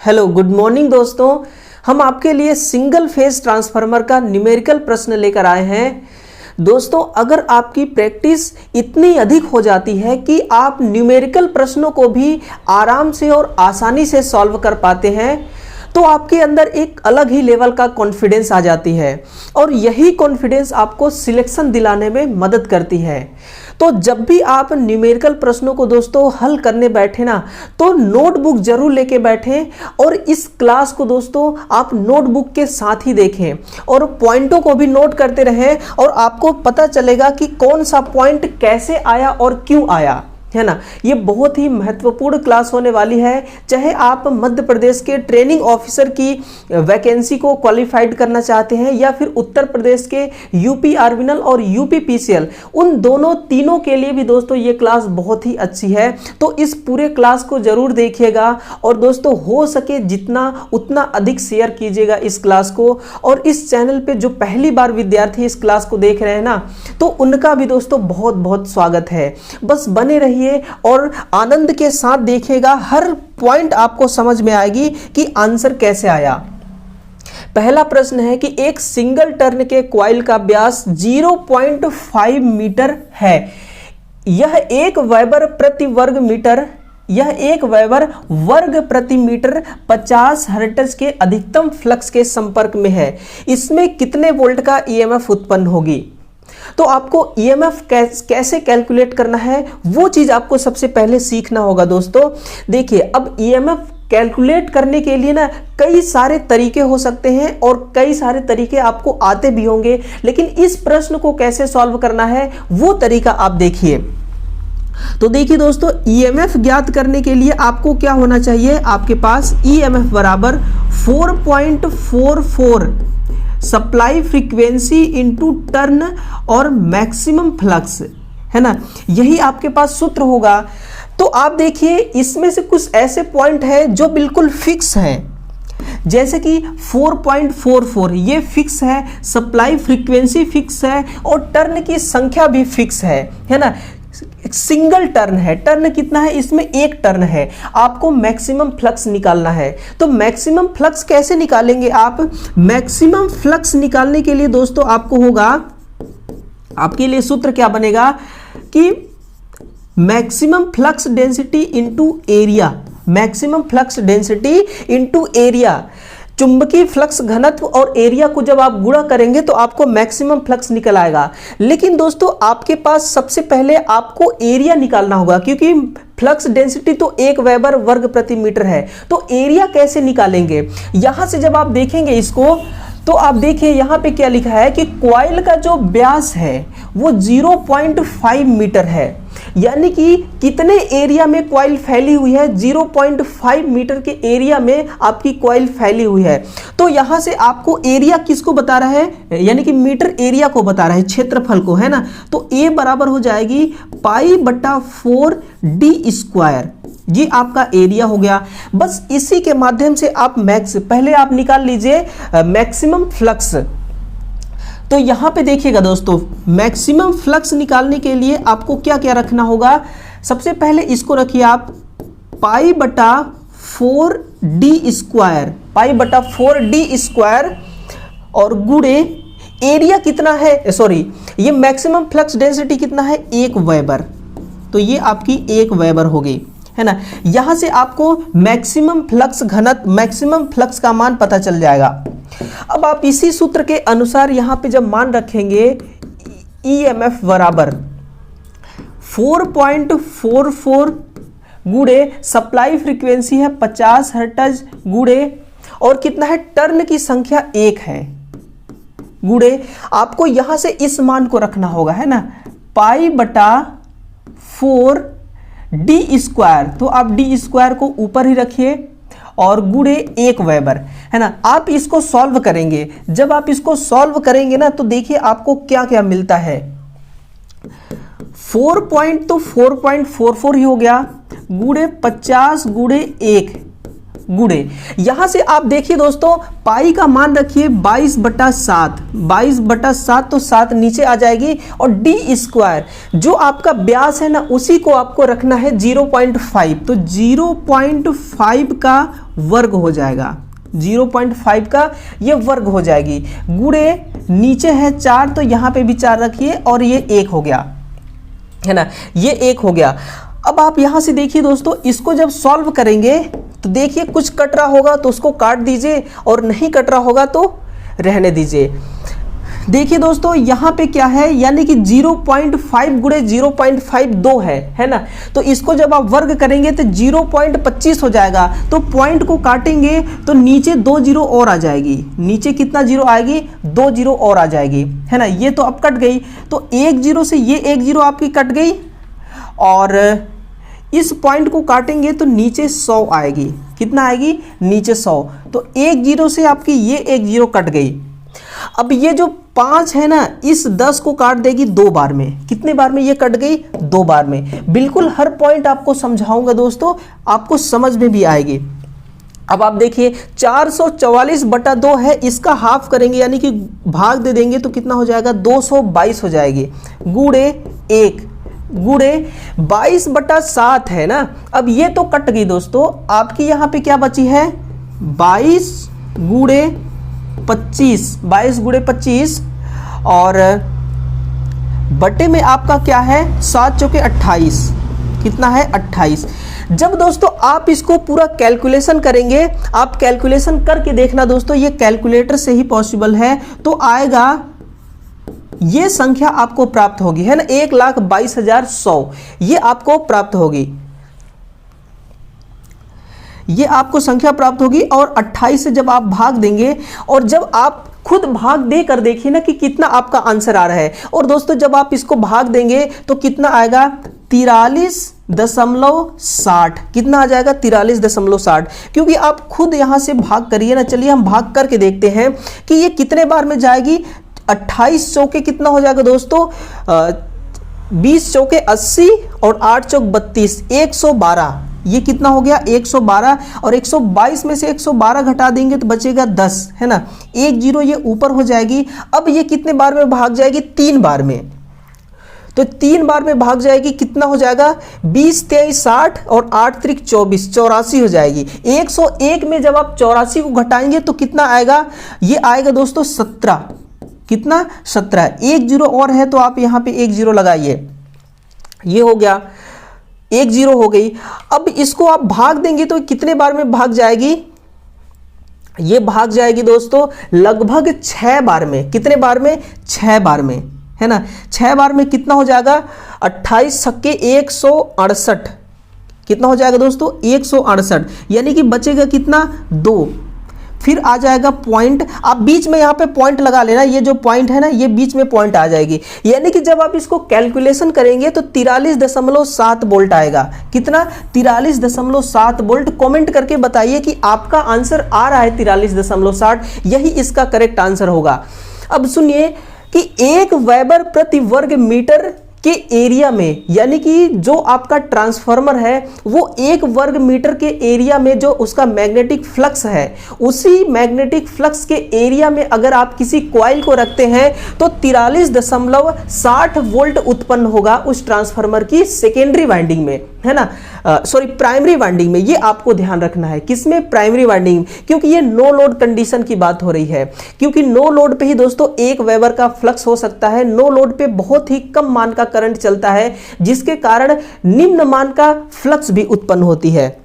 Hello good morning दोस्तों, हम आपके लिए सिंगल फेज ट्रांसफार्मर का न्यूमेरिकल प्रश्न लेकर आए हैं। दोस्तों, अगर आपकी प्रैक्टिस इतनी अधिक हो जाती है कि आप न्यूमेरिकल प्रश्नों को भी आराम से और आसानी से सॉल्व कर पाते हैं, तो आपके अंदर एक अलग ही लेवल का कॉन्फिडेंस आ जाती है और यही कॉन्फिडेंस आपको सिलेक्शन दिलाने में मदद करती है। तो जब भी आप न्यूमेरिकल प्रश्नों को दोस्तों हल करने बैठे ना, तो नोटबुक जरूर लेके बैठें और इस क्लास को दोस्तों आप नोटबुक के साथ ही देखें और पॉइंटों को भी नोट करते रहें और आपको पता चलेगा कि कौन सा पॉइंट कैसे आया और क्यों आया, है ना। ये बहुत ही महत्वपूर्ण क्लास होने वाली है। चाहे आप मध्य प्रदेश के ट्रेनिंग ऑफिसर की वैकेंसी को क्वालिफाइड करना चाहते हैं या फिर उत्तर प्रदेश के यूपी आर्विनल और यूपी पीसीएल, उन दोनों तीनों के लिए भी दोस्तों ये क्लास बहुत ही अच्छी है। तो इस पूरे क्लास को जरूर देखिएगा और दोस्तों हो सके जितना उतना अधिक शेयर कीजिएगा इस क्लास को। और इस चैनल पे जो पहली बार विद्यार्थी इस क्लास को देख रहे हैं ना, तो उनका भी दोस्तों बहुत बहुत स्वागत है। बस बने रहिए और आनंद के साथ देखिएगा, हर पॉइंट आपको समझ में आएगी कि आंसर कैसे आया। पहला प्रश्न है कि एक सिंगल टर्न के कॉइल का व्यास 0.5 मीटर है। यह एक वेबर प्रति वर्ग प्रति मीटर 50 हर्ट्ज के अधिकतम फ्लक्स के संपर्क में है। इसमें कितने वोल्ट का ईएमएफ उत्पन्न होगी? तो आपको ईएमएफ कैसे कैलकुलेट करना है वो चीज आपको सबसे पहले सीखना होगा दोस्तों। देखिए, अब ईएमएफ कैलकुलेट करने के लिए ना कई सारे तरीके हो सकते हैं और कई सारे तरीके आपको आते भी होंगे, लेकिन इस प्रश्न को कैसे सॉल्व करना है वो तरीका आप देखिए। तो देखिए दोस्तों, ईएमएफ ज्ञात करने के लिए आपको क्या होना चाहिए, आपके पास ईएमएफ बराबर 4.44 सप्लाई फ्रीक्वेंसी इनटू टर्न और मैक्सिमम फ्लक्स, है ना। यही आपके पास सूत्र होगा। तो आप देखिए, इसमें से कुछ ऐसे पॉइंट है जो बिल्कुल फिक्स है, जैसे कि 4.44 ये फिक्स है, सप्लाई फ्रीक्वेंसी फिक्स है और टर्न की संख्या भी फिक्स है ना। सिंगल टर्न है, टर्न कितना है, इसमें एक टर्न है। आपको मैक्सिमम फ्लक्स निकालना है। तो मैक्सिमम फ्लक्स कैसे निकालेंगे आप? मैक्सिमम फ्लक्स निकालने के लिए दोस्तों आपको होगा, आपके लिए सूत्र क्या बनेगा कि maximum flux density into area, maximum flux density into area. चुंबकीय फ्लक्स घनत्व और एरिया को जब आप गुणा करेंगे तो आपको मैक्सिमम फ्लक्स निकल आएगा। लेकिन दोस्तों आपके पास सबसे पहले आपको एरिया निकालना होगा, क्योंकि फ्लक्स डेंसिटी तो 1 वेबर वर्ग प्रति मीटर है। तो एरिया कैसे निकालेंगे? यहां से जब आप देखेंगे इसको, तो आप देखिए यहां पे क्या लिखा है कि कॉइल का जो व्यास है वो 0.5 मीटर है, यानी कि कितने एरिया में कॉइल फैली हुई है, 0.5 मीटर के एरिया में आपकी कॉइल फैली हुई है। तो यहां से आपको एरिया किसको बता रहा है, यानी कि मीटर एरिया को बता रहा है, क्षेत्रफल को, है ना। तो ए बराबर हो जाएगी π/4d²। ये आपका एरिया हो गया। बस इसी के माध्यम से आप पहले आप निकाल लीजिए मैक्सिमम फ्लक्स। तो यहां पे देखिएगा दोस्तों, मैक्सिमम फ्लक्स निकालने के लिए आपको क्या क्या रखना होगा। सबसे पहले इसको रखिए आप π/4d² और गुणे एरिया कितना है, सॉरी ये मैक्सिमम फ्लक्स डेंसिटी कितना है, 1 वेबर। तो ये आपकी 1 वेबर हो गई, है ना। यहां से आपको मैक्सिमम फ्लक्स घनत्व, मैक्सिमम फ्लक्स का मान पता चल जाएगा। अब आप इसी सूत्र के अनुसार यहां पे जब मान रखेंगे, ईएमएफ बराबर 4.44 गुणे सप्लाई फ्रीक्वेंसी है 50 हर्ट्ज गुणे और कितना है, टर्न की संख्या 1 है, गुणे आपको यहां से इस मान को रखना होगा, है ना, π/4d²। तो आप d² को ऊपर ही रखिए और गुणे 1 वेबर, है ना। आप इसको सॉल्व करेंगे, जब आप इसको सॉल्व करेंगे ना, तो देखिए आपको क्या क्या मिलता है। 4.44 ही हो गया, गुणे 50 गुणे 1 गुणे, यहां से आप देखिए दोस्तों पाई का मान रखिए 22/7, 22/7 तो 7 नीचे आ जाएगी और डी स्क्वायर जो आपका व्यास है ना उसी को आपको रखना है 0.5, तो 0.5 का वर्ग हो जाएगा, 0.5 का ये वर्ग हो जाएगी, गुणे नीचे है 4 तो यहां पे भी 4 रखिए और ये 1 हो गया, है ना, ये 1 हो गया। अब आप यहां से देखिए दोस्तों इसको जब सॉल्व करेंगे तो देखिए कुछ कट रहा होगा तो उसको काट दीजिए और नहीं कट रहा होगा तो रहने दीजिए। देखिए दोस्तों यहां पे क्या है, यानी कि 0.5 गुणे 0.5 2 है ना, तो इसको जब आप वर्ग करेंगे तो 0.25 हो जाएगा, तो पॉइंट को काटेंगे तो नीचे 2 जीरो और आ जाएगी, नीचे कितना जीरो आएगी, 2 जीरो और आ जाएगी, है ना, ये तो अब कट गई, तो 1 जीरो से ये 1 जीरो आपकी कट गई और इस पॉइंट को काटेंगे तो नीचे 100 आएगी, कितना आएगी, नीचे 100, तो 1 जीरो से आपकी ये 1 जीरो कट गई। अब ये जो 5 है ना इस 10 को काट देगी 2 बार में, कितने बार में ये कट गई, 2 बार में। बिल्कुल हर पॉइंट आपको समझाऊंगा दोस्तों, आपको समझ में भी आएगी। अब आप देखिए 444/2 है, इसका हाफ करेंगे यानी कि भाग दे देंगे तो कितना हो जाएगा, 222 हो जाएगी, गुणे 1 गुणे 22/7 है ना। अब ये तो कट गई दोस्तों, आपकी यहां पे क्या बची है, 22 गुणे 25, 22 गुणे 25 और बटे में आपका क्या है, 7 चौके 28, कितना है 28। जब दोस्तों आप इसको पूरा कैलकुलेशन करेंगे, आप कैलकुलेशन करके देखना दोस्तों, ये कैलकुलेटर से ही पॉसिबल है, तो आएगा ये संख्या आपको प्राप्त होगी, है ना, 1,22,100 ये आपको प्राप्त होगी, ये आपको संख्या प्राप्त होगी। और 28 से जब आप भाग देंगे और जब आप खुद भाग दे कर देखिए ना कि कितना आपका आंसर आ रहा है, और दोस्तों जब आप इसको भाग देंगे तो कितना आएगा, 43.60, कितना आ जाएगा, 43.60, क्योंकि आप खुद यहां से भाग करिए ना। चलिए हम भाग करके देखते हैं कि ये कितने बार में जाएगी। 28 चौके कितना हो जाएगा दोस्तों, 20 चौके 80 और 8 चौक 32, 112, ये कितना हो गया, 112, और 122 में से 112 घटा देंगे तो बचेगा 10, है ना, 1 जीरो ये ऊपर हो जाएगी। अब ये कितने बार में भाग जाएगी, 3 बार में, तो 3 बार में भाग जाएगी, कितना हो जाएगा, 20 23 60 और 8 त्रिक 24, 84 हो जाएगी। 101 में जब आप 84 को घटाएंगे तो कितना आएगा, ये आएगा दोस्तों 17, कितना, 17, 1 जीरो और है तो आप यहां पे 1 जीरो लगाइए, ये हो गया, 1 जीरो हो गई। अब इसको आप भाग देंगे तो कितने बार में भाग जाएगी, ये भाग जाएगी दोस्तों लगभग 6 बार में, कितने बार में, 6 बार में, है ना, 6 बार में कितना हो जाएगा, 28 छक्के 168, कितना हो जाएगा दोस्तों, 168, यानी कि बचेगा कितना, 2, फिर आ जाएगा पॉइंट, आप बीच में यहाँ पे पॉइंट लगा लेना, ये जो पॉइंट है ना ये बीच में पॉइंट आ जाएगी, यानी कि जब आप इसको कैलकुलेशन करेंगे तो 43.7 वोल्ट आएगा, कितना, 43.7 वोल्ट। कमेंट करके बताइए कि आपका आंसर आ रहा है 43.60, यही इसका करेक्ट आंसर होगा। अब सुनिए कि 1 वेबर प्रति वर्ग मीटर के एरिया में, यानी कि जो आपका ट्रांसफार्मर है वो 1 वर्ग मीटर के एरिया में जो उसका मैग्नेटिक फ्लक्स है, उसी मैग्नेटिक फ्लक्स के एरिया में अगर आप किसी कॉइल को रखते हैं तो 43.60 वोल्ट उत्पन्न होगा उस ट्रांसफार्मर की सेकेंडरी वाइंडिंग में, है ना, सॉरी प्राइमरी वाइंडिंग में। ये आपको ध्यान रखना है, किसमें, प्राइमरी वाइंडिंग, क्योंकि ये नो लोड कंडीशन की बात हो रही है, क्योंकि नो लोड पे ही दोस्तों 1 वेबर का फ्लक्स हो सकता है, नो लोड पे बहुत ही कम मान का करंट चलता है जिसके कारण निम्न मान का फ्लक्स भी उत्पन्न होती है।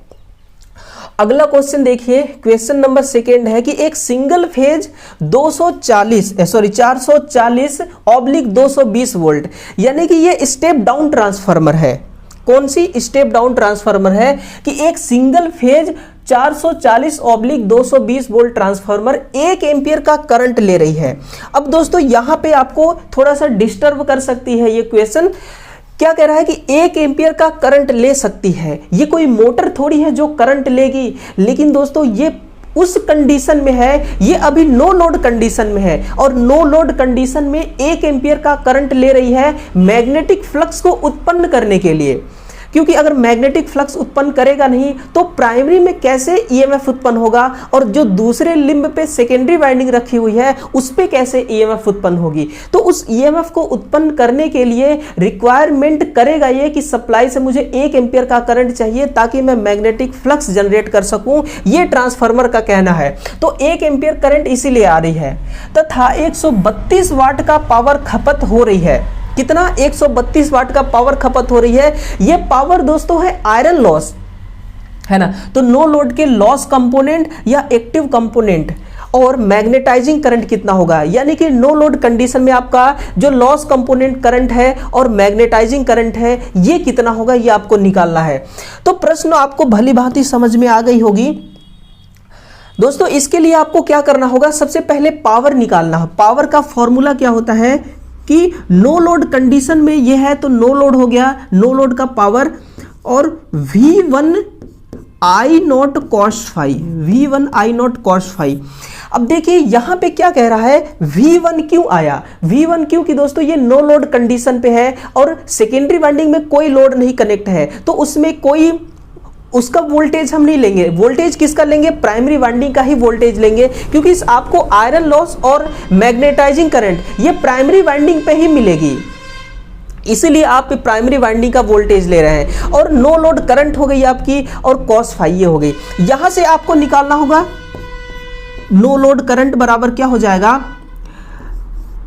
अगला क्वेश्चन देखिए, क्वेश्चन नंबर 2 है कि एक सिंगल फेज 440/220 वोल्ट, यानी कि ये स्टेप डाउन ट्रांसफार्मर है। कौन सी, स्टेप डाउन ट्रांसफार्मर है कि एक single phase 440/220 volt transformer 1 ampere का करंट ले रही है। अब दोस्तों यहां पे आपको थोड़ा सा डिस्टर्ब कर सकती है ये क्वेश्चन, क्या कह रहा है कि 1 एम्पियर का करंट ले सकती है, ये कोई मोटर थोड़ी है जो करंट लेगी, लेकिन दोस्तों ये उस कंडीशन में है, ये अभी नो लोड कंडीशन में है, और नो लोड कंडीशन में 1 एम्पियर का करंट ले रही है मैग्नेटिक फ्लक्स को उत्पन्न करने के लिए, क्योंकि अगर मैग्नेटिक फ्लक्स उत्पन्न करेगा नहीं तो प्राइमरी में कैसे ईएमएफ उत्पन्न होगा, और जो दूसरे लिंब पे सेकेंडरी वाइंडिंग रखी हुई है उस पे कैसे ईएमएफ उत्पन्न होगी। तो उस ईएमएफ को उत्पन्न करने के लिए रिक्वायरमेंट करेगा ये कि सप्लाई से मुझे 1 एम्पियर का करंट चाहिए ताकि मैं मैग्नेटिक फ्लक्स जनरेट कर सकूं, ये ट्रांसफार्मर का कहना है। तो 1 एम्पियर करंट इसीलिए आ रही है तथा 132 वाट का पावर खपत हो रही है। कितना? 132 वाट का पावर खपत हो रही है। ये पावर दोस्तों है आयरन लॉस, है ना। तो नो लोड के लॉस कंपोनेंट या एक्टिव कंपोनेंट और मैग्नेटाइजिंग करंट कितना होगा, यानी कि नो लोड कंडीशन में आपका जो लॉस कंपोनेंट करंट है और मैग्नेटाइजिंग करंट है ये कितना होगा, ये आपको निकालना है। तो प्रश्न आपको भली भांति समझ में आ गई होगी दोस्तों। इसके लिए आपको क्या करना होगा, सबसे पहले पावर निकालना है। पावर का फॉर्मूला क्या होता है कि नो लोड कंडीशन में ये है तो नो लोड हो गया, नो लोड का पावर, और V1 I not cos phi, V1 I not cos phi। अब देखिए यहां पे क्या कह रहा है, V1 क्यों आया, V1 क्यों कि दोस्तों ये नो लोड कंडीशन पे है और सेकेंडरी वाइंडिंग में कोई लोड नहीं कनेक्ट है, तो उसमें कोई उसका वोल्टेज हम नहीं लेंगे। वोल्टेज किसका लेंगे, प्राइमरी वाइंडिंग का ही वोल्टेज लेंगे, क्योंकि आपको आयरन लॉस और मैग्नेटाइजिंग करंट ये प्राइमरी वाइंडिंग पे ही मिलेगी, इसीलिए आप प्राइमरी वाइंडिंग का वोल्टेज ले रहे हैं। और नो लोड करंट हो गई आपकी और कॉस फाई ये हो गई। यहां से आपको निकालना होगा नो लोड करंट बराबर क्या हो जाएगा,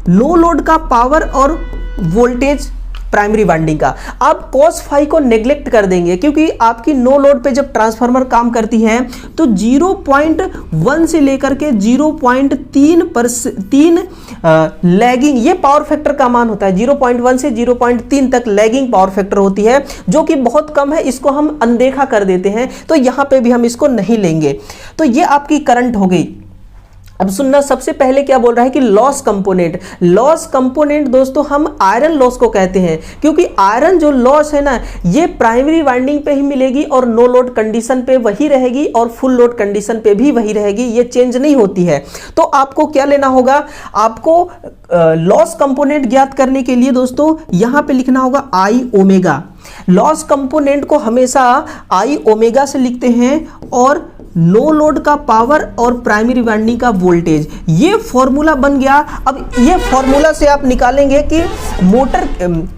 नो लोड का पावर और वोल्टेज प्राइमरी वाइंडिंग का। आप cos फाई को नेग्लेक्ट कर देंगे, क्योंकि आपकी नो लोड पे जब ट्रांसफार्मर काम करती है तो 0.1 से लेकर के 0.3 लैगिंग ये पावर फैक्टर का मान होता है। 0.1 से 0.3 तक लैगिंग पावर फैक्टर होती है, जो कि बहुत कम है, इसको हम अनदेखा कर देते हैं, तो यहां पे भी हम इसको नहीं लेंगे। तो ये आपकी करंट हो गई। अब सुनना, सबसे पहले क्या बोल रहा है कि लॉस कंपोनेंट। लॉस कंपोनेंट दोस्तों हम आयरन लॉस को कहते हैं, क्योंकि आयरन जो लॉस है ना ये प्राइमरी वाइंडिंग पे ही मिलेगी और नो लोड कंडीशन पे वही रहेगी और फुल लोड कंडीशन पे भी वही रहेगी, ये चेंज नहीं होती है। तो आपको क्या लेना होगा, आपको लॉस कंपोनेंट ज्ञात करने के लिए दोस्तों यहां पे लिखना होगा आई ओमेगा। लॉस कंपोनेंट को हमेशा आई ओमेगा से लिखते हैं, और नो लोड का पावर और प्राइमरी वाइंडिंग का वोल्टेज, ये फॉर्मूला बन गया। अब ये फॉर्मूला से आप निकालेंगे कि मोटर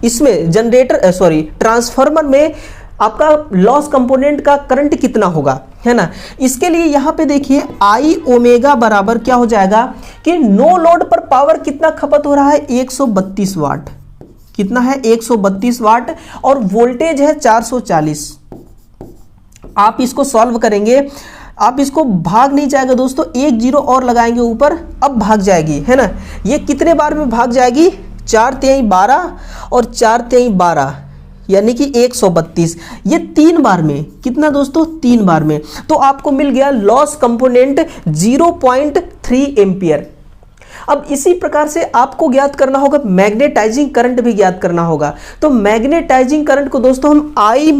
इसमें जनरेटर ट्रांसफार्मर में आपका लॉस कंपोनेंट का करंट कितना होगा, है ना। इसके लिए यहां पे देखिए आई ओमेगा बराबर क्या हो जाएगा कि नो लोड पर पावर कितना खपत हो रहा है, 132 वाट। कितना है, 132 वाट, और वोल्टेज है 440। आप इसको सॉल्व करेंगे, आप इसको भाग नहीं जाएगा दोस्तों, 1 जीरो और लगाएंगे ऊपर, अब भाग जाएगी, है ना। ये कितने बार में भाग जाएगी, 4 तिहाई 12 और 4 तिहाई 12 यानी कि 132। ये 3 बार में, कितना दोस्तों, 3 बार में। तो आपको मिल गया लॉस कंपोनेंट 0.3 एम्पियर। अब इसी प्रकार से आपको ज्ञात करना होगा मैग्नेटाइजिंग करंट भी ज्ञात करना होगा। तो मैग्नेटाइजिंग करंट को दोस्तों हम आई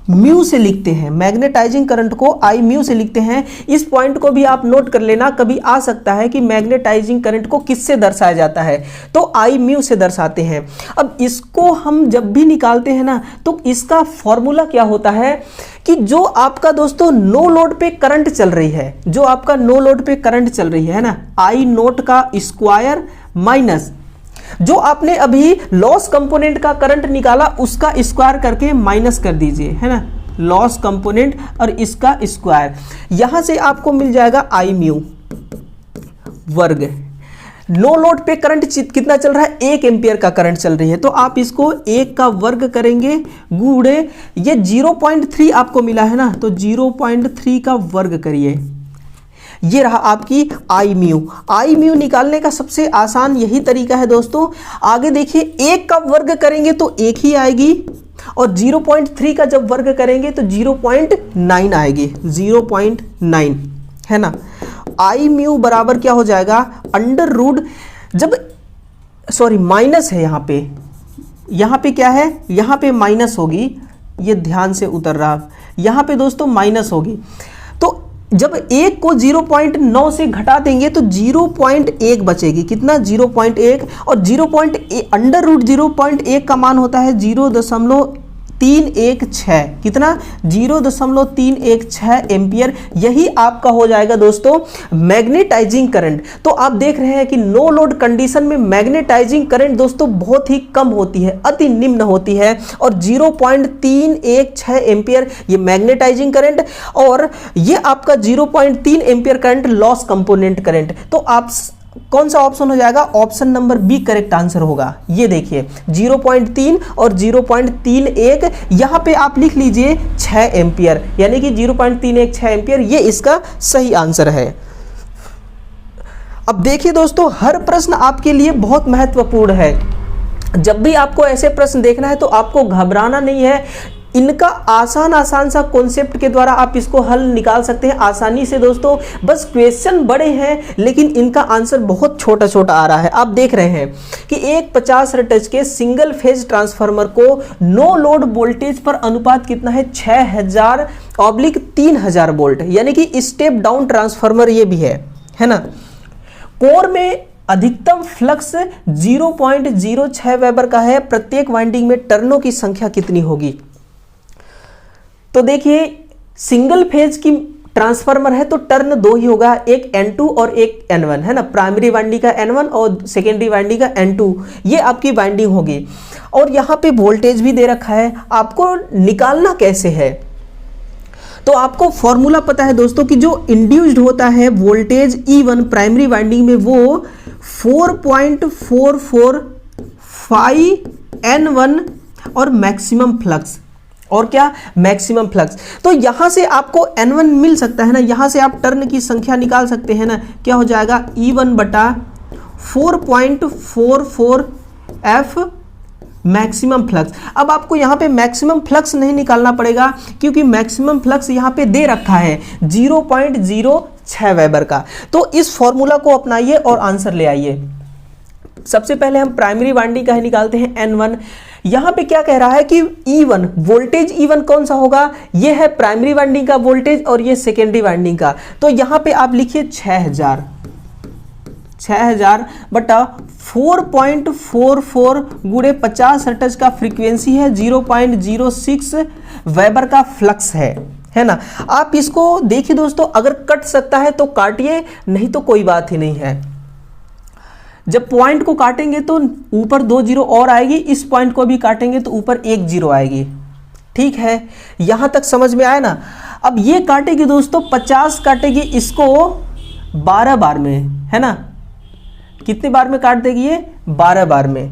म्यू से लिखते हैं, मैग्नेटाइजिंग करंट को आई म्यू से लिखते हैं। इस पॉइंट को भी आप नोट कर लेना, कभी आ सकता है कि मैग्नेटाइजिंग करंट को किससे दर्शाया जाता है, तो आई म्यू से दर्शाते हैं। अब इसको हम जब भी निकालते हैं ना, तो इसका फॉर्मूला क्या होता है कि जो आपका दोस्तों नो लोड पे करंट चल रही है, जो आपका नो लोड पे करंट चल रही है ना, आई नोट का स्क्वायर माइनस जो आपने अभी लॉस कंपोनेंट का करंट निकाला उसका स्क्वायर करके माइनस कर दीजिए, है ना, लॉस कंपोनेंट और इसका स्क्वायर। यहां से आपको मिल जाएगा आई म्यू वर्ग। नो लोड पे करंट कितना चल रहा है, 1 एम्पियर का करंट चल रही है, तो आप इसको 1 का वर्ग करेंगे गुणे ये 0.3 आपको मिला है ना, तो 0.3 का वर्ग करिए, ये रहा आपकी आई म्यू। आई म्यू निकालने का सबसे आसान यही तरीका है दोस्तों। आगे देखिए 1 का वर्ग करेंगे तो 1 ही आएगी, और 0.3 का जब वर्ग करेंगे तो 0.9 आएगी, 0.9, है ना। आई म्यू बराबर क्या हो जाएगा, अंडर रूट, जब माइनस है यहाँ पे क्या है, यहाँ पे माइनस होगी, ये ध्यान से उतर रहा, यहाँ पे दोस्तों माइनस होगी। तो जब 1 को 0.9 से घटा देंगे तो 0.1 बचेगी, कितना, 0.1, और अंडर रूट 0.1 का मान होता है 0.316 कितना 0.316 एम्पियर, यही आपका हो जाएगा दोस्तों मैग्नेटाइजिंग करंट। तो आप देख रहे हैं कि नो लोड कंडीशन में मैग्नेटाइजिंग करंट दोस्तों बहुत ही कम होती है, अति निम्न होती है, और 0.316 एम्पियर ये मैग्नेटाइजिंग करंट, और ये आपका 0.3 ampere current loss component current. तो आप कौन सा ऑप्शन हो जाएगा? Option number B correct answer होगा। ये देखिए 0.3 और 0.31, यहां पे आप लिख लीजिए 6 एम्पियर, यानी कि 0.316 एम्पियर, ये इसका सही आंसर है। अब देखिए दोस्तों, हर प्रश्न आपके लिए बहुत महत्वपूर्ण है। जब भी आपको ऐसे प्रश्न देखना है तो आपको घबराना नहीं है, इनका आसान सा कॉन्सेप्ट के द्वारा आप इसको हल निकाल सकते हैं आसानी से दोस्तों। बस क्वेश्चन बड़े हैं लेकिन इनका आंसर बहुत छोटा छोटा आ रहा है। आप देख रहे हैं कि एक 50 हर्ट्ज के सिंगल फेज ट्रांसफार्मर को नो लोड वोल्टेज पर अनुपात कितना है? 6000/3000 वोल्ट, यानी कि स्टेप डाउन ट्रांसफार्मर ये भी है ना। कोर में अधिकतम फ्लक्स 0.06 वेबर का है, प्रत्येक वाइंडिंग में टर्नों की संख्या कितनी होगी? तो देखिए सिंगल फेज की ट्रांसफार्मर है तो टर्न 2 ही होगा, एक N2 और एक N1 है ना। प्राइमरी वाइंडिंग का N1 और सेकेंडरी वाइंडिंग का N2, ये आपकी वाइंडिंग होगी। और यहाँ पे वोल्टेज भी दे रखा है, आपको निकालना कैसे है? तो आपको फॉर्मूला पता है दोस्तों कि जो इंड्यूस्ड होता है वोल्टेज E1 प्राइमरी वाइंडिंग में वो 4.445 N1 और मैक्सिमम फ्लक्स, और क्या? Maximum flux. तो यहां से आपको N1 मिल सकता है ना, यहां से आप टर्न की संख्या निकाल सकते हैं ना। क्या हो जाएगा? E1 बटा 4.44 F मैक्सिमम फ्लक्स। अब आपको यहां पे मैक्सिमम फ्लक्स नहीं निकालना पड़ेगा क्योंकि मैक्सिमम फ्लक्स यहां पे दे रखा है 0.06 वेबर का। तो इस फॉर्मूला को अपनाइए और आंसर ले आइए। सबसे पहले हम प्राइमरी वाइंडिंग का ही निकालते हैं N1। यहां पे क्या कह रहा है कि E1 वोल्टेज E1 कौन सा होगा? ये है प्राइमरी वाइंडिंग का वोल्टेज और ये सेकेंडरी वाइंडिंग का। तो यहां पे आप लिखिए 6000 बटा 4.44 गुणे 50 हर्ट्ज का फ्रीक्वेंसी है, 0.06 वेबर का फ्लक्स है ना। आप इसको देखिए दोस्तों, अगर कट सकता है तो काटिए, नहीं तो कोई बात ही नहीं है। जब पॉइंट को काटेंगे तो ऊपर 2 जीरो और आएगी, इस पॉइंट को भी काटेंगे तो ऊपर 1 जीरो आएगी। ठीक है, यहां तक समझ में आया ना। अब ये काटेगी दोस्तों 50 काटेगी इसको 12 बार में, है ना। कितने बार में काट देगी ये? 12 बार में।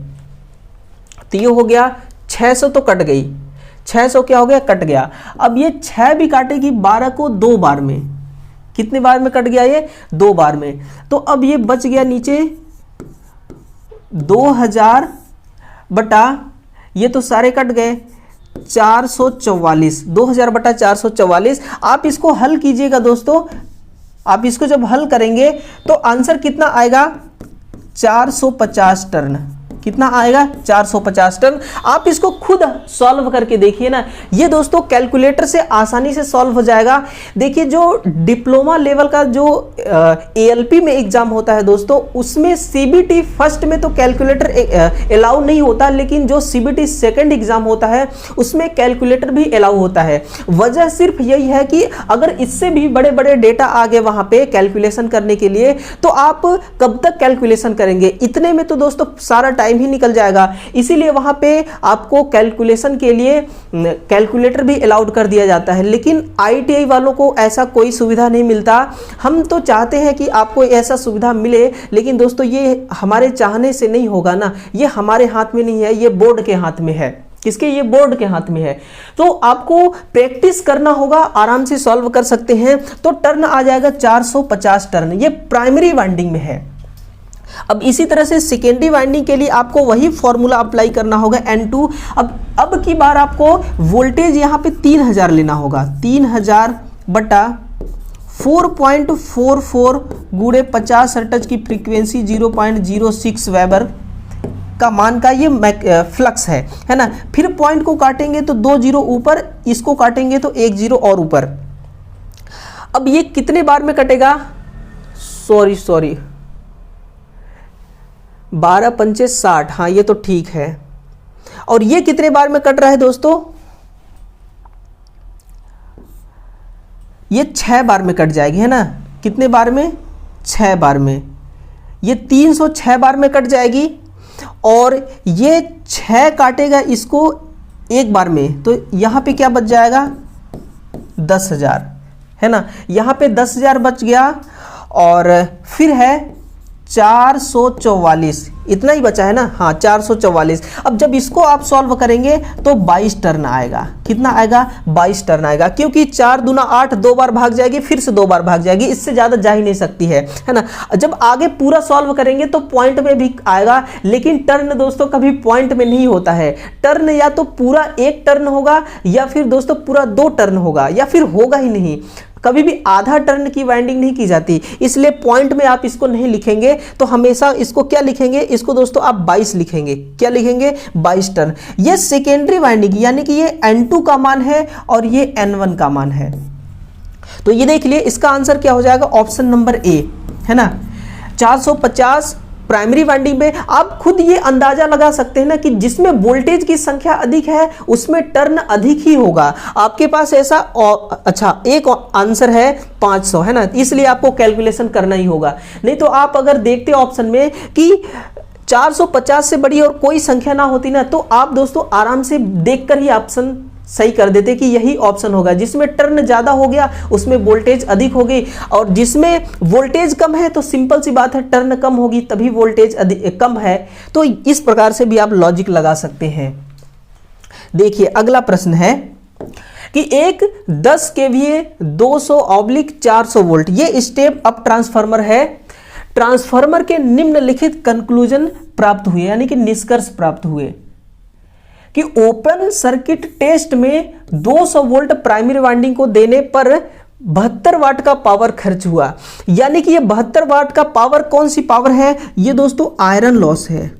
तो ये हो गया 600 तो कट गई, 600 क्या हो गया? कट गया। अब ये 6 भी काटेगी 12 को 2 बार में। कितने बार में कट गया ये? 2 बार में। तो अब ये बच गया नीचे 2000 बटा, ये तो सारे कट गए, 444, 2000 बटा 444। आप इसको हल कीजिएगा दोस्तों, आप इसको जब हल करेंगे तो आंसर कितना आएगा? 450 टर्न। कितना आएगा? 450 टन। आप इसको खुद सॉल्व करके देखिए ना, ये दोस्तों कैलकुलेटर से आसानी से सॉल्व हो जाएगा। देखिए जो डिप्लोमा लेवल का जो ALP में एग्जाम होता है दोस्तों, उसमें CBT फर्स्ट में तो कैलकुलेटर अलाउ नहीं होता, लेकिन जो CBT सेकंड एग्जाम होता है उसमें कैलकुलेटर भी अलाउ होता है। वजह सिर्फ यही है कि अगर इससे भी बड़े बड़े डेटा आ गए वहां पे कैलकुलेशन करने के लिए, तो आप कब तक कैलकुलेशन करेंगे? इतने में तो दोस्तों सारा टाइम ही निकल जाएगा। इसीलिए वहां पे आपको कैलकुलेशन के लिए कैलकुलेटर भी अलाउड कर दिया जाता है, लेकिन ITI वालों को ऐसा कोई सुविधा नहीं मिलता। हम तो चाहते हैं कि आपको ऐसा सुविधा मिले, लेकिन दोस्तों ये हमारे चाहने से नहीं होगा ना, ये हमारे हाथ में नहीं है, ये बोर्ड के हाथ में है। किसके? ये बोर्ड के हाथ में है। तो आपको प्रैक्टिस करना होगा, आराम से सॉल्व कर सकते हैं। तो टर्न आ जाएगा 450 टर्न, ये प्राइमरी वाइंडिंग में है। अब इसी तरह से सेकेंडरी वाइंडिंग के लिए आपको वही फॉर्मूला अप्लाई करना होगा N2। अब की बार आपको वोल्टेज यहाँ पे 3000 लेना होगा, 3000 बटा 4.44 गुणे 50 हर्ट्ज की फ्रीक्वेंसी 0.06 वेबर का मान का ये फ्लक्स है ना। फिर पॉइंट को काटेंगे तो 2 जीरो ऊपर, इसको काटेंगे तो 1 जीरो और ऊपर। अब ये कितने बार में कटेगा? सॉरी 12 पंचे 60, हाँ ये तो ठीक है। और ये कितने बार में कट रहा है दोस्तों? ये 6 बार में कट जाएगी, है ना। कितने बार में? 6 बार में। ये 306 बार में कट जाएगी और ये 6 काटेगा इसको 1 बार में, तो यहाँ पे क्या बच जाएगा? 10,000, है ना। यहाँ पे 10,000 बच गया और फिर है 444, इतना ही बचा है ना। हाँ 444। अब जब इसको आप सॉल्व करेंगे तो 22 टर्न आएगा। कितना आएगा? 22 टर्न आएगा, क्योंकि 4 दूना 8, 2 बार भाग जाएगी, फिर से 2 बार भाग जाएगी, इससे ज़्यादा जा ही नहीं सकती है ना। जब आगे पूरा सॉल्व करेंगे तो पॉइंट में भी आएगा, लेकिन टर्न दोस्तों कभी पॉइंट में नहीं होता है। टर्न या तो पूरा 1 टर्न होगा या फिर दोस्तों पूरा 2 टर्न होगा या फिर होगा ही नहीं। कभी भी आधा टर्न की वाइंडिंग नहीं की जाती, इसलिए पॉइंट में आप इसको नहीं लिखेंगे, तो हमेशा इसको क्या लिखेंगे? इसको दोस्तों आप 22 लिखेंगे। क्या लिखेंगे? 22 टर्न। ये सेकेंडरी वाइंडिंग, यानी कि ये N2 का मान है और ये N1 का मान है। तो ये देख लिए, इसका आंसर क्या हो जाएगा? ऑप्शन नंबर ए, है ना। 450 प्राइमरी वाइंडिंग में आप खुद ये अंदाजा लगा सकते हैं ना कि जिसमें वोल्टेज की संख्या अधिक है उसमें टर्न अधिक ही होगा। आपके पास ऐसा अच्छा एक आंसर है 500, है ना, इसलिए आपको कैलकुलेशन करना ही होगा। नहीं तो आप अगर देखते ऑप्शन में कि 450 से बड़ी और कोई संख्या ना होती ना, तो आप दोस्तों आराम से देखकर ही ऑप्शन सही कर देते कि यही ऑप्शन होगा। जिसमें टर्न ज्यादा हो गया उसमें वोल्टेज अधिक होगी, और जिसमें वोल्टेज कम है तो सिंपल सी बात है टर्न कम होगी, तभी वोल्टेज कम है। तो इस प्रकार से भी आप लॉजिक लगा सकते हैं। देखिए अगला प्रश्न है कि एक 10 kVA 200/400 वोल्ट ये स्टेप अप ट्रांसफार्मर है। ट्रांसफार्मर के निम्नलिखित कंक्लूजन प्राप्त हुए, यानी कि निष्कर्ष प्राप्त हुए कि ओपन सर्किट टेस्ट में 200 वोल्ट प्राइमरी वाइंडिंग को देने पर 72 वाट का पावर खर्च हुआ। यानी कि ये 72 वाट का पावर कौन सी पावर है? ये दोस्तों आयरन लॉस है।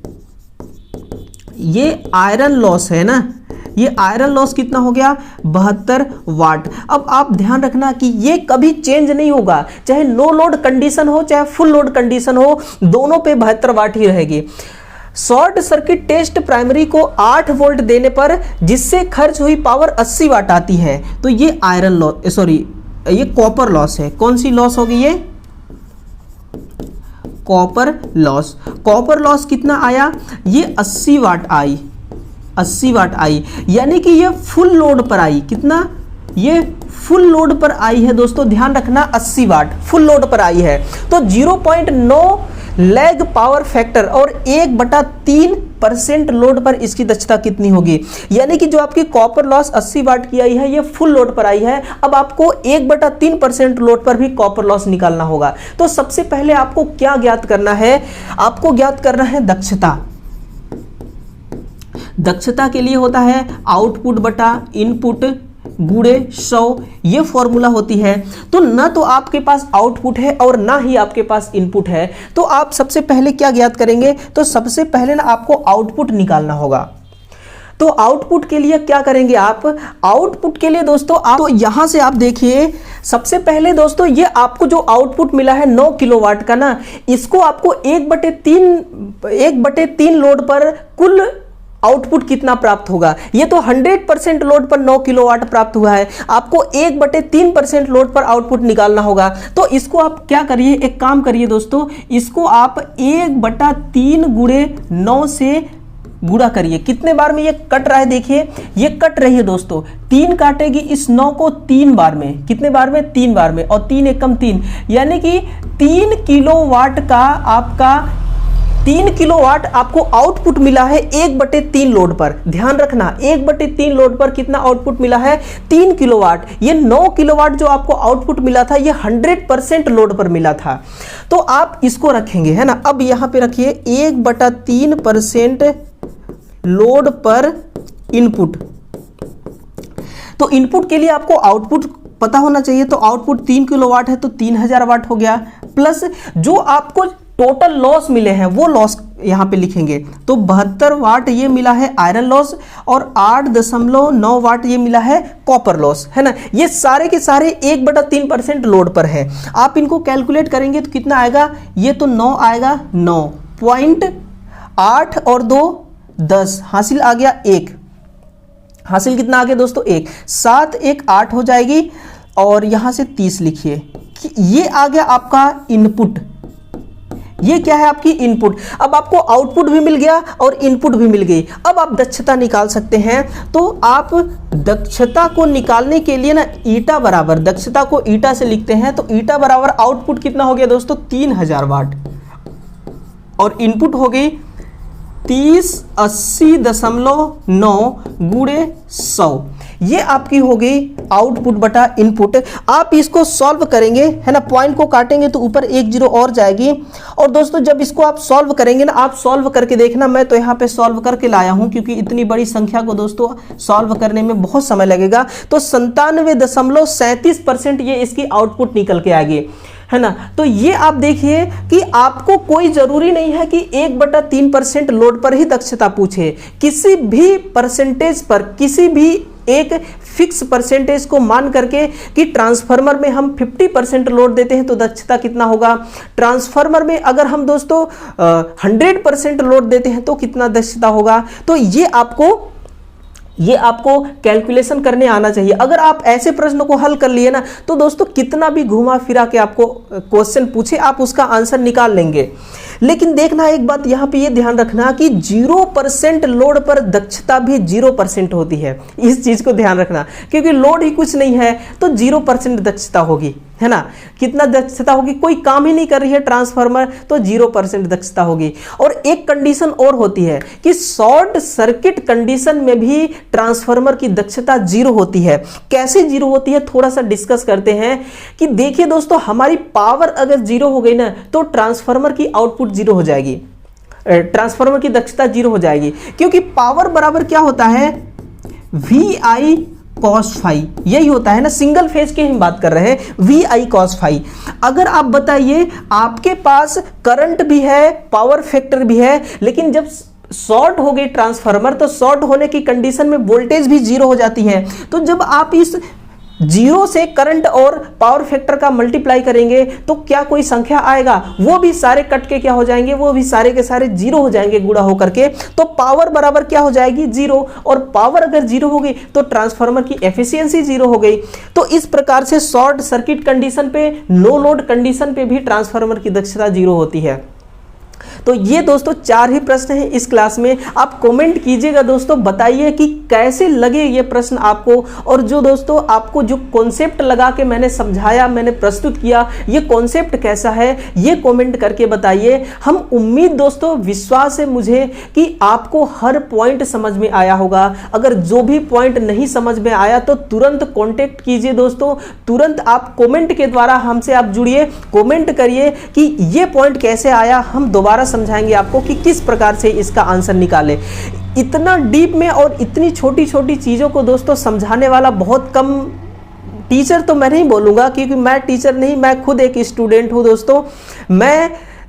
ये आयरन लॉस है ना। ये आयरन लॉस कितना हो गया? 72 वाट। अब आप ध्यान रखना कि ये कभी चेंज नहीं होगा, चाहे नो लोड कंडीशन हो चाहे फुल लोड कंडीशन हो, दोनों पे 72 वाट ही रहेगी। शॉर्ट सर्किट टेस्ट प्राइमरी को 8 वोल्ट देने पर जिससे खर्च हुई पावर 80 वाट आती है। तो ये आयरन लॉस, सॉरी ये कॉपर लॉस है। कौन सी लॉस होगी? ये कॉपर लॉस। कॉपर लॉस कितना आया? ये 80 वाट आई। 80 वाट आई, यानी कि ये फुल लोड पर आई। कितना? ये फुल लोड पर आई है दोस्तों, ध्यान रखना 80 वाट फुल लोड पर आई है। तो 0.9 लैग पावर फैक्टर और 1/3% लोड पर इसकी दक्षता कितनी होगी? यानी कि जो आपकी कॉपर लॉस 80 वाट की आई है ये फुल लोड पर आई है। अब आपको 1/3% लोड पर भी कॉपर लॉस निकालना होगा। तो सबसे पहले आपको क्या ज्ञात करना है? आपको ज्ञात करना है दक्षता। दक्षता के लिए होता है आउटपुट बटा इनपुट गुणे 100, ये फॉर्मूला होती है। तो ना तो आपके पास आउटपुट है और ना ही आपके पास इनपुट है, तो आप सबसे पहले क्या ज्ञात करेंगे? तो सबसे पहले ना आपको आउटपुट निकालना होगा। तो आउटपुट के लिए क्या करेंगे आप? आउटपुट के लिए दोस्तों आप तो यहां से आप देखिए, सबसे पहले दोस्तों ये आपको जो आउटपुट मिला है 9 किलोवाट का ना, इसको आपको 1/3 लोड पर कुल आउटपुट कितना प्राप्त होगा? ये तो 100% लोड पर 9 किलोवाट प्राप्त हुआ है, आपको 1/3% लोड पर आउटपुट निकालना होगा। तो इसको आप क्या करिए, एक काम करिए दोस्तों, इसको आप 1/3 गुणे 9 से गुणा करिए। कितने बार में ये कट रहा है? देखिए ये कट रही है दोस्तों, 3 काटेगी इस 9 को 3 बार में। कितने बार में? 3 बार में, और 3 एकम 3, यानी कि 3 किलोवाट का आपका 3 किलोवाट आपको आउटपुट मिला है 1/3 लोड पर। ध्यान रखना 1/3 लोड पर कितना आउटपुट मिला है? 3 किलोवाट। ये 9 किलोवाट जो आपको आउटपुट मिला था ये 100% लोड पर मिला था। तो आप इसको रखेंगे, है ना। अब यहां पे रखिए 1/3% लोड पर इनपुट। तो इनपुट के लिए आपको आउटपुट पता होना चाहिए, तो आउटपुट 3 किलोवाट है तो 3000 वाट हो गया, प्लस जो आपको टोटल लॉस मिले हैं वो लॉस यहां पे लिखेंगे। तो 72 वाट ये मिला है आयरन लॉस और 8.9 वाट ये मिला है कॉपर लॉस, है ना। ये सारे के सारे 1/3% लोड पर है। आप इनको कैलकुलेट करेंगे तो कितना आएगा? ये तो 9 आएगा, 9.8 और 2 10 हासिल आ गया 1। हासिल कितना आ गया दोस्तों? 1। 7 1 8 हो जाएगी, और यहां से 30 लिखिए कि ये आ गया आपका इनपुट। ये क्या है आपकी इनपुट। अब आपको आउटपुट भी मिल गया और इनपुट भी मिल गई। अब आप दक्षता निकाल सकते हैं। तो आप दक्षता को निकालने के लिए ना ईटा बराबर, दक्षता को ईटा से लिखते हैं तो ईटा बराबर आउटपुट कितना हो गया दोस्तों 3000 वाट और इनपुट हो गई 3080.9 गुणे 100। ये आपकी हो गई आउटपुट बटा इनपुट। आप इसको सॉल्व करेंगे है ना, पॉइंट को काटेंगे तो ऊपर 1 0 और जाएगी। और दोस्तों जब इसको आप सॉल्व करेंगे ना, आप सॉल्व करके देखना, मैं तो यहाँ पे सॉल्व करके लाया हूँ क्योंकि इतनी बड़ी संख्या को दोस्तों सॉल्व करने में बहुत समय लगेगा। तो 97.37% ये इसकी आउटपुट निकल के आएगी, है ना। तो ये आप देखिए कि आपको कोई जरूरी नहीं है कि 1/3% लोड पर ही दक्षता पूछे। किसी भी परसेंटेज पर, किसी भी एक फिक्स परसेंटेज को मान करके कि ट्रांसफार्मर में हम 50% लोड देते हैं तो दक्षता कितना होगा, ट्रांसफार्मर में अगर हम दोस्तों 100% लोड देते हैं तो कितना दक्षता होगा। तो ये आपको कैलकुलेशन करने आना चाहिए। अगर आप ऐसे प्रश्न को हल कर लिए ना तो दोस्तों कितना भी घुमा फिरा के आपको क्वेश्चन पूछे आप उसका आंसर निकाल लेंगे। लेकिन देखना एक बात यहाँ पे ये ध्यान रखना कि 0% लोड पर दक्षता भी 0% होती है। इस चीज को ध्यान रखना क्योंकि लोड ही कुछ नहीं है तो 0% दक्षता होगी, है ना। कितना दक्षता होगी, कोई काम ही नहीं कर रही है ट्रांसफार्मर तो 0% दक्षता होगी। और एक कंडीशन और होती है कि शॉर्ट सर्किट कंडीशन में भी ट्रांसफार्मर की दक्षता 0 होती है। कैसे 0 होती है थोड़ा सा डिस्कस करते हैं कि देखिए दोस्तों, हमारी पावर अगर 0 हो गई ना तो ट्रांसफार्मर की आउटपुट 0 हो जाएगी, ट्रांसफार्मर की दक्षता 0 हो जाएगी। क्योंकि पावर बराबर क्या होता है, VI cos फाई, यही होता है ना। सिंगल फेज की हम बात कर रहे हैं, VI cos फाई। अगर आप बताइए आपके पास करंट भी है, पावर फैक्टर भी है, लेकिन जब शॉर्ट हो गई ट्रांसफार्मर तो शॉर्ट होने की कंडीशन में वोल्टेज भी 0 हो जाती है। तो जब आप इस 0 से करंट और पावर फैक्टर का मल्टीप्लाई करेंगे तो क्या कोई संख्या आएगा, वो भी सारे कट के क्या हो जाएंगे, वो भी सारे के सारे 0 हो जाएंगे गुणा होकर के। तो पावर बराबर क्या हो जाएगी 0, और पावर अगर 0 हो गई तो ट्रांसफार्मर की एफिशिएंसी 0 हो गई। तो इस प्रकार से शॉर्ट सर्किट कंडीशन पे, नो लोड कंडीशन पे भी ट्रांसफार्मर की दक्षता 0 होती है। तो ये दोस्तों 4 ही प्रश्न हैं इस क्लास में। आप कमेंट कीजिएगा दोस्तों, बताइए कि कैसे लगे ये प्रश्न आपको, और जो दोस्तों आपको जो कॉन्सेप्ट लगा के मैंने समझाया, मैंने प्रस्तुत किया, ये कॉन्सेप्ट कैसा है ये कमेंट करके बताइए। हम उम्मीद दोस्तों, विश्वास है मुझे कि आपको हर पॉइंट समझ में आया होगा। अगर जो भी पॉइंट नहीं समझ में आया तो तुरंत कॉन्टेक्ट कीजिए दोस्तों, तुरंत आप कमेंट के द्वारा हमसे आप जुड़िए, कमेंट करिए कि ये पॉइंट कैसे आया, हम दोबारा समझाएंगे आपको कि किस प्रकार से इसका आंसर निकाले। इतना डीप में और इतनी छोटी छोटी चीजों को दोस्तों समझाने वाला बहुत कम टीचर, तो मैं नहीं बोलूंगा क्योंकि मैं टीचर नहीं, मैं खुद एक स्टूडेंट हूं दोस्तों।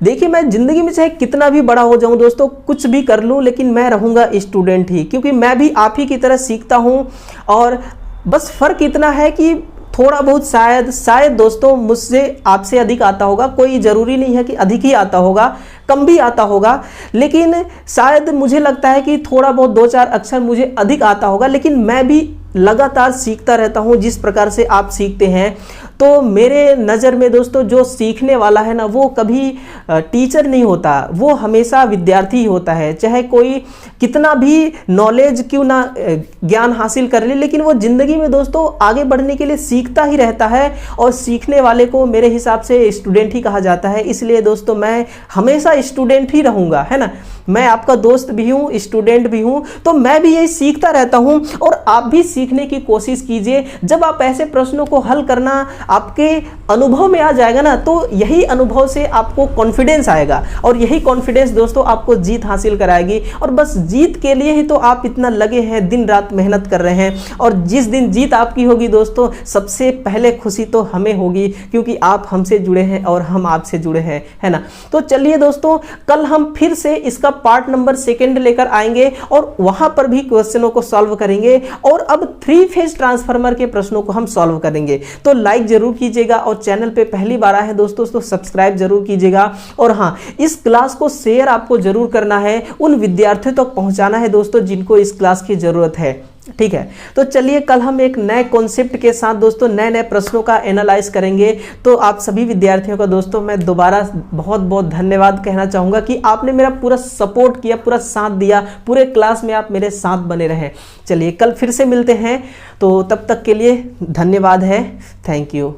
देखिए मैं जिंदगी में चाहे कितना भी बड़ा हो जाऊं दोस्तों, कुछ भी कर लूं, लेकिन मैं रहूंगा स्टूडेंट ही, क्योंकि मैं भी आप ही की तरह सीखता हूं। और बस फर्क इतना है कि थोड़ा बहुत शायद दोस्तों मुझसे आपसे अधिक आता होगा, कोई ज़रूरी नहीं है कि अधिक ही आता होगा, कम भी आता होगा, लेकिन शायद मुझे लगता है कि थोड़ा बहुत 2-4 अक्षर मुझे अधिक आता होगा। लेकिन मैं भी लगातार सीखता रहता हूं जिस प्रकार से आप सीखते हैं। तो मेरे नज़र में दोस्तों जो सीखने वाला है ना, वो कभी टीचर नहीं होता, वो हमेशा विद्यार्थी ही होता है। चाहे कोई कितना भी नॉलेज क्यों ना ज्ञान हासिल कर ले, लेकिन वो ज़िंदगी में दोस्तों आगे बढ़ने के लिए सीखता ही रहता है। और सीखने वाले को मेरे हिसाब से स्टूडेंट ही कहा जाता है। इसलिए दोस्तों मैं हमेशा स्टूडेंट ही रहूँगा, है ना। मैं आपका दोस्त भी हूँ, स्टूडेंट भी हूँ, तो मैं भी यही सीखता रहता हूँ। और आप भी सीखने की कोशिश कीजिए। जब आप ऐसे प्रश्नों को हल करना आपके अनुभव में आ जाएगा ना, तो यही अनुभव से आपको कॉन्फिडेंस आएगा, और यही कॉन्फिडेंस दोस्तों आपको जीत हासिल कराएगी। और बस जीत के लिए ही तो आप इतना लगे हैं, दिन रात मेहनत कर रहे हैं। और जिस दिन जीत आपकी होगी दोस्तों, सबसे पहले खुशी तो हमें होगी, क्योंकि आप हमसे जुड़े हैं और हम आपसे जुड़े हैं, है ना। तो चलिए दोस्तों, कल हम फिर से इसका पार्ट नंबर 2 लेकर आएंगे और वहां पर भी क्वेश्चनों को सॉल्व करेंगे। और अब 3 फेज ट्रांसफार्मर के प्रश्नों को हम सॉल्व करेंगे। तो लाइक जरूर कीजिएगा, और चैनल पे पहली बार आए हैं दोस्तों तो सब्सक्राइब जरूर कीजिएगा। और हाँ, इस क्लास को शेयर आपको जरूर करना है, उन विद्यार्थियों तक पहुंचाना है दोस्तों जिनको इस क्लास की जरूरत है। ठीक है, तो चलिए कल हम एक नए कॉन्सेप्ट के साथ दोस्तों नए नए प्रश्नों का एनालाइज करेंगे। तो आप सभी विद्यार्थियों का दोस्तों मैं दोबारा बहुत बहुत धन्यवाद कहना चाहूँगा कि आपने मेरा पूरा सपोर्ट किया, पूरा साथ दिया, पूरे क्लास में आप मेरे साथ बने रहें। चलिए कल फिर से मिलते हैं, तो तब तक के लिए धन्यवाद है। Thank you.